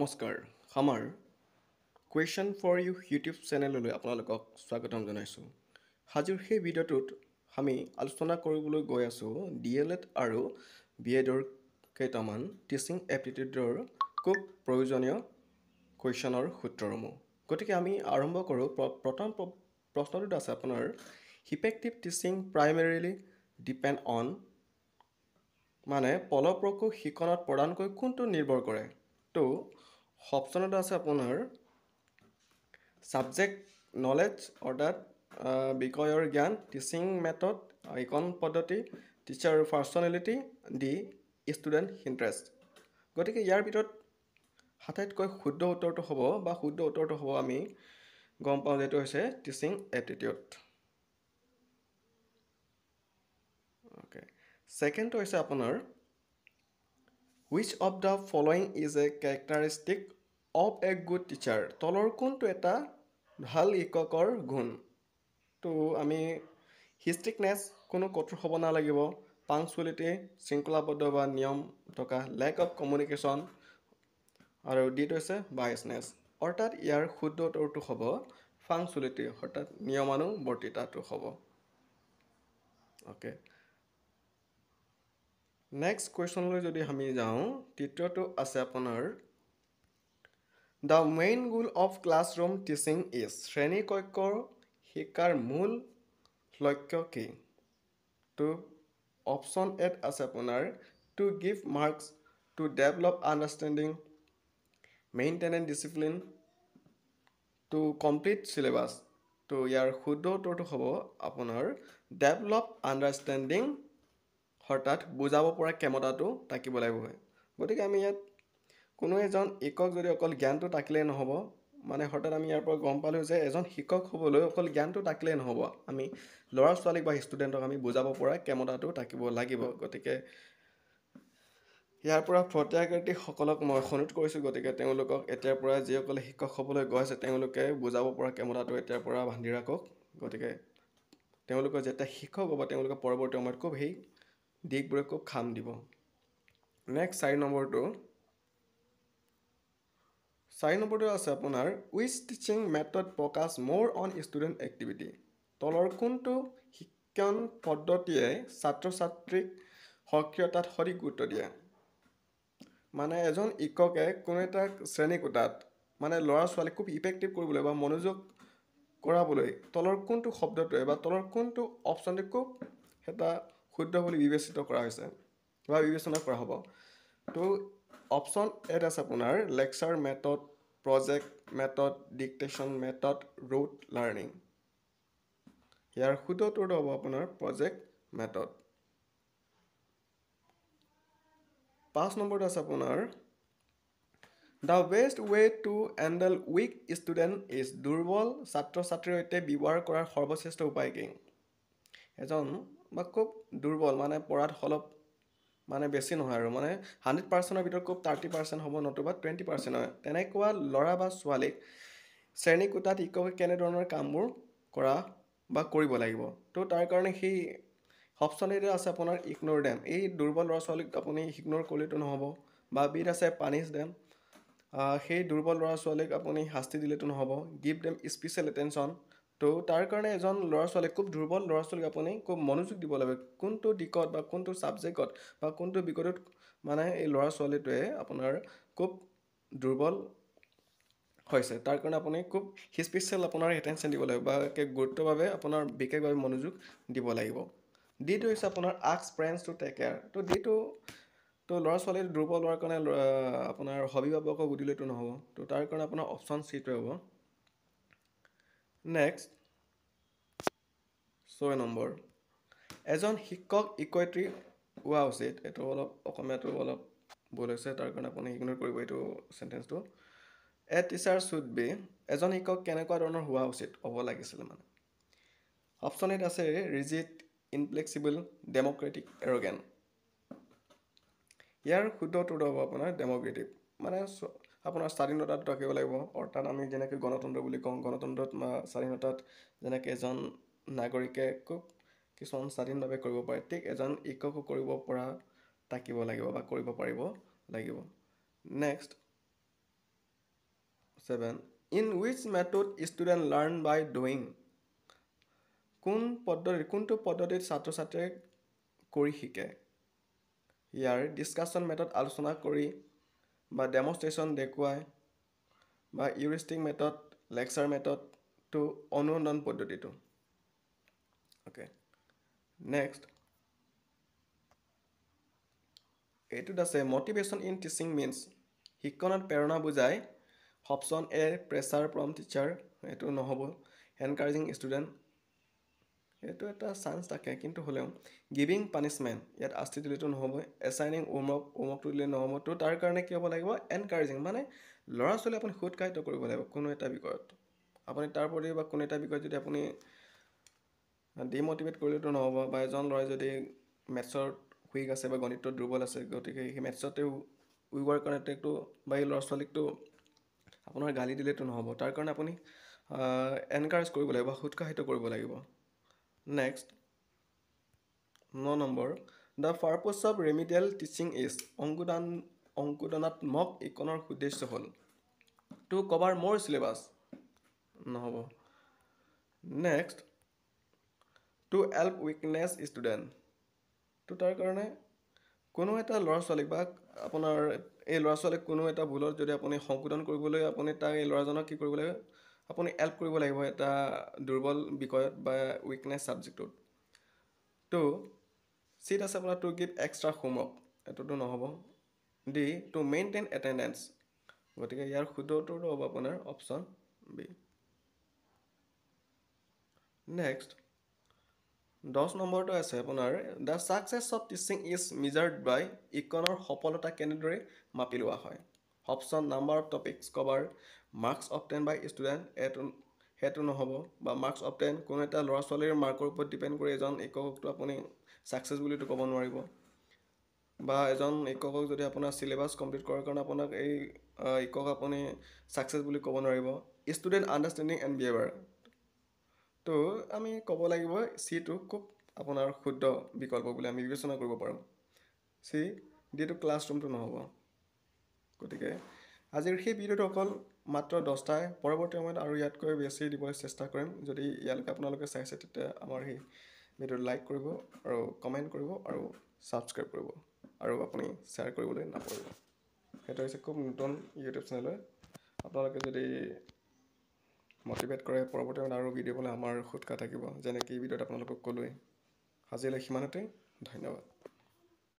নমস্কাৰ আমাৰ question for U YouTube চেনেললৈ আপোনালোকক স্বাগতম জনাইছোঁ আজিৰ সেই ভিডিঅ'টোত আমি আলোচনা কৰিবলৈ গৈ আছোঁ DLED আৰু BEdৰ কেইটামান টিচিং এপ্টিটিউডৰ খুব প্ৰয়োজনীয় কুৱেশ্যনৰ সূত্ৰসমূহ গতিকে আমি আৰম্ভ কৰোঁ প্ৰথম প্ৰশ্নটোত আছে আপোনাৰ effective teaching primarily depend on মানে ফলপ্ৰসূ শিক্ষণত প্ৰধানকৈ কোনটো নিৰ্ভৰ কৰে তো অপশ্যনত আছে আপোনাৰ ছাবজেক্ট নলেজ অৰ্থাৎ বিষয়ৰ জ্ঞান টিচিং মেথড ইকন পদ্ধতি টিচাৰ পাৰ্চনেলিটি দি ষ্টুডেণ্ট ইণ্টাৰেষ্ট গতিকে ইয়াৰ ভিতৰত আটাইতকৈ শুদ্ধ উত্তৰটো হ'ব বা শুদ্ধ উত্তৰটো হ'ব আমি গম পাওঁ যে এইটো হৈছে টিচিং এপ্টিটিউড অ'কে ছেকেণ্ডটো হৈছে আপোনাৰ Which of the following is a characteristic of a good teacher? তলৰ কোনটো এটা ভাল শিক্ষকৰ গুণ তো আমি হিষ্ট্ৰিকনেছ কোনো কঠোৰ হ'ব নালাগিব পাংচুৱেলিটি শৃংখলাবদ্ধ বা নিয়ম থকা লেক অফ কমিউনিকেশ্যন আৰু ডিটো হৈছে বায়াছনেছ অৰ্থাৎ ইয়াৰ শুদ্ধ উত্তৰটো হ'ব পাংচুৱেলিটি অৰ্থাৎ নিয়মানুবৰ্তিতাটো হ'ব অ'কে নেক্সট কুৱেশ্যনলৈ যদি আমি যাওঁ তৃতীয়টো আছে আপোনাৰ the main goal of classroom teaching is শ্ৰেণী কক্ষৰ শিক্ষাৰ মূল লক্ষ্য কি তো অপশ্যন এত আছে আপোনাৰ to give marks to develop understanding maintain and discipline to complete syllabus তো ইয়াৰ শুদ্ধ উত্তৰটো হ'ব আপোনাৰ ডেভেলপ আণ্ডাৰষ্টেণ্ডিং অৰ্থাৎ বুজাব পৰা ক্ষমতাটো থাকিব লাগিব গতিকে আমি ইয়াত কোনো এজন শিক্ষক যদি অকল জ্ঞানটো থাকিলেই নহ'ব মানে হঠাৎ আমি ইয়াৰ পৰা গম পালোঁ যে এজন শিক্ষক হ'বলৈ অকল জ্ঞানটো থাকিলেই নহ'ব আমি ল'ৰা ছোৱালীক বা ষ্টুডেণ্টক আমি বুজাব পৰা ক্ষমতাটো থাকিব লাগিব গতিকে ইয়াৰ পৰা প্ৰত্যাশাৰ্থীসকলক মই অনুৰোধ কৰিছোঁ গতিকে তেওঁলোকক এতিয়াৰ পৰা যিসকলে শিক্ষক হ'বলৈ গৈ আছে তেওঁলোকে বুজাব পৰা ক্ষমতাটো এতিয়াৰ পৰা বান্ধি ৰাখক গতিকে তেওঁলোকৰ যেতিয়া শিক্ষক হ'ব তেওঁলোকে পৰৱৰ্তী সময়ত খুব সেই দিশবোৰে খুব খাম দিব নেক্সট 4 নম্বৰটো আছে আপোনাৰ উইচ টিচিং মেথড ফ'কাছ মোৰ অন ষ্টুডেণ্ট এক্টিভিটি তলৰ কোনটো শিক্ষণ পদ্ধতিয়ে ছাত্ৰ ছাত্ৰীক সক্ৰিয়তাত সঠিক গুৰুত্ব দিয়ে মানে এজন শিক্ষকে কোনো এটা শ্ৰেণীকোঠাত মানে ল'ৰা ছোৱালীক খুব ইফেক্টিভ কৰিবলৈ বা মনোযোগ কৰাবলৈ তলৰ কোনটো শব্দটোৱে বা তলৰ কোনটো অপশ্যনটো খুব এটা শুদ্ধ বুলি বিবেচিত কৰা হৈছে বা বিবেচনা কৰা হ'ব তো অপশ্যন এত আছে আপোনাৰ lecture method project method dictation method rote learning ইয়াৰ শুদ্ধ উত্তৰটো হ'ব আপোনাৰ প্ৰজেক্ট মেথড 5 নম্বৰটো আছে আপোনাৰ the best way to handle weak student is দুৰ্বল ছাত্ৰ ছাত্ৰীৰ সৈতে ব্যৱহাৰ কৰাৰ সৰ্বশ্ৰেষ্ঠ উপায় কি এজন বা খুব দুৰ্বল মানে পঢ়াত অলপ মানে বেছি নহয় আৰু মানে 100%ৰ ভিতৰত খুব 30% হ'ব নতুবা 20% হয় তেনেকুৱা ল'ৰা বা ছোৱালীক শ্ৰেণীকোঠাত শিক্ষকে কেনেধৰণৰ কামবোৰ কৰা বা কৰিব লাগিব তো তাৰ কাৰণে সেই অপশ্যন এতে আছে আপোনাৰ ইগন'ৰ ডেম এই দুৰ্বল ল'ৰা ছোৱালীক আপুনি ইগন'ৰ কৰিলেতো নহ'ব বা বিত আছে পানিছ ডেম সেই দুৰ্বল ল'ৰা ছোৱালীক আপুনি শাস্তি দিলেতো নহ'ব গিভ ডেম স্পেচিয়েল এটেনশ্যন তো তাৰ কাৰণে এজন ল'ৰা ছোৱালীক খুব দুৰ্বল ল'ৰা ছোৱালীক আপুনি খুব মনোযোগ দিব লাগিব কোনটো দিশত বা কোনটো ছাবজেক্টত বা কোনটো বিষয়ত মানে এই ল'ৰা ছোৱালীটোৱে আপোনাৰ খুব দুৰ্বল হৈছে তাৰ কাৰণে আপুনি খুব স্পেচিয়েল আপোনাৰ এটেনশ্যন দিব লাগিব বা গুৰুত্বভাৱে আপোনাৰ বিশেষভাৱে মনোযোগ দিব লাগিব ডিটো হৈছে আপোনাৰ ask parents to take care তো ডিটো তো ল'ৰা ছোৱালী দুৰ্বল হোৱাৰ কাৰণে আপোনাৰ অভিভাৱকক সুধিলেতো নহ'ব তো তাৰ কাৰণে আপোনাৰ অপশ্যন চিটোৱে হ'ব নেক্সট 6 নম্বৰ এজন শিক্ষক শিক্ষয়িত্ৰী হোৱা উচিত এইটো অলপ অসমীয়াটো অলপ ভুল হৈছে তাৰ কাৰণে আপুনি ইগন'ৰ কৰিব এইটো চেণ্টেন্সটো এ টিচাৰ শুড বি এজন শিক্ষক কেনেকুৱা ধৰণৰ হোৱা উচিত হ'ব লাগিছিলে মানে অপশ্যন এত আছে ৰিজিড ইনফ্লেক্সিবল ডেম'ক্ৰেটিক এৰগেণ্ট ইয়াৰ শুদ্ধ উত্তৰটো হ'ব আপোনাৰ ডেম'ক্ৰেটিক মানে আপোনাৰ স্বাধীনতাত ৰাখিব লাগিব অৰ্থাৎ আমি যেনেকৈ গণতন্ত্ৰ বুলি কওঁ গণতন্ত্ৰত স্বাধীনতাত যেনেকৈ এজন নাগৰিকে খুব কিছুমান স্বাধীনভাৱে কৰিব পাৰে ঠিক এজন শিক্ষকো কৰিব পৰা থাকিব লাগিব বা কৰিব পাৰিব লাগিব next 7. In which method student learn by doing? কোনটো পদ্ধতিত ছাত্ৰ ছাত্ৰীয়ে কৰি শিকে? ইয়াৰ ডিছকাশ্যন মেথড আলোচনা কৰি বা ডেমনষ্ট্ৰেশ্যন দেখুৱাই বা ইউৰিষ্টিক মেথড, লেকচাৰ মেথডটো অনুসন্ধান পদ্ধতিটো। অ'কে, নেক্সট এইটোত আছে মটিভেশ্যন ইন টিচিং মিনছ। শিক্ষণত প্ৰেৰণা বুজায়। Option A pressure from teacher, এইটো নহ'ব। এনকাৰেজিং ষ্টুডেণ্ট, এইটো এটা চান্স থাকে কিন্তু হ'লেও। গিভিং পানিছমেণ্ট, ইয়াত আস্তি দিলেতো নহ'ব। এছাইনিং হোমৱৰ্কটো দিলে নহ'ব। তো তাৰ কাৰণে কি হ'ব লাগিব? এনকাৰেজিং, মানে ল'ৰা ছোৱালী আপুনি উৎসাহিত কৰিব লাগিব কোনো এটা বিষয়ত। আপুনি তাৰ প্ৰতি বা কোনো এটা বিষয়ত যদি আপুনি ডিমটিভেট কৰিলেতো নহ'ব। বা এজন ল'ৰাই যদি মেথছত উইক আছে বা গণিতত দুৰ্বল আছে, গতিকে সেই মেথছতে উইকৰ কাৰণেতো বা এই ল'ৰা ছোৱালীকতো আপোনাৰ গালি দিলেতো নহ'ব। তাৰ কাৰণে আপুনি এনকাৰেজ কৰিব লাগিব বা উৎসাহিত কৰিব লাগিব। নেক্সট 9 নম্বৰ, the purpose of remedial teaching is. অংকুদনাত্মক ইকনৰ উদ্দেশ্য হ'ল টু কভাৰ মোৰ চিলেবাছ, নহ'ব। Next to help weakness student, তো তাৰ কাৰণে কোনো এটা ল'ৰা ছোৱালীক বা আপোনাৰ এই ল'ৰা ছোৱালীক কোনো এটা ভুলত যদি আপুনি সংশোধন কৰিবলৈ আপুনি তাক এই ল'ৰাজনক কি কৰিব লাগিব? আপুনি হেল্প কৰিব লাগিব এটা দুৰ্বল বিষয়ত বা উইকনেছ ছাবজেক্টটোত। তো চিট আছে আপোনাৰ টু গিভ এক্সট্ৰা হোমৱৰ্ক, এইটোতো নহ'ব। ডি টু মেইনটেইন এটেণ্ডেঞ্চ, গতিকে ইয়াৰ শুদ্ধটো হ'ব আপোনাৰ অপশ্যন বি। নেক্সট 10 নম্বৰটো আছে আপোনাৰ the success of teaching is measured by. ইকনৰ সফলতা কেনেদৰে মাপি লোৱা হয়? Option number of topics cover, marks obtain by student, সেইটো নহ'ব। বা মাৰ্কছ অবটেইন, কোনো এটা ল'ৰা ছোৱালীৰ মাৰ্কৰ ওপৰত ডিপেণ্ড কৰি এজন শিক্ষককতো আপুনি ছাকচেছ বুলিতো ক'ব নোৱাৰিব। বা এজন শিক্ষকক যদি আপোনাৰ চিলেবাছ কমপ্লিট কৰাৰ কাৰণে আপোনাক এই শিক্ষক আপুনি ছাকচেছ বুলি ক'ব নোৱাৰিব। ষ্টুডেণ্ট আণ্ডাৰষ্টেণ্ডিং এণ্ড বিহেভিয়াৰ, তো আমি ক'ব লাগিব চিটো খুব আপোনাৰ শুদ্ধ বিকল্প বুলি আমি বিবেচনা কৰিব পাৰোঁ। চি ডিটো ক্লাছৰুমটো নহ'ব। গতিকে আজিৰ সেই ভিডিঅ'টো অকল মাত্ৰ 10টাই, পৰৱৰ্তী সময়ত আৰু ইয়াতকৈ বেছি দিবলৈ চেষ্টা কৰিম। যদি ইয়ালৈকে আপোনালোকে চাইছে তেতিয়া আমাৰ সেই ভিডিঅ'টো লাইক কৰিব আৰু কমেণ্ট কৰিব আৰু ছাবস্ক্ৰাইব কৰিব আৰু আপুনি শ্বেয়াৰ কৰিবলৈ নাপাহৰিব। সেইটো হৈছে খুব নতুন ইউটিউব চেনেল। আপোনালোকে যদি মটিভেট কৰে পৰৱৰ্তী সময়ত আৰু ভিডিঅ' বনাই আমাৰ উৎসাহ থাকিব, যেনেকৈ এই ভিডিঅ'ত আপোনালোকক ক'লোৱেই। আজিলৈ সিমানতেই, ধন্যবাদ।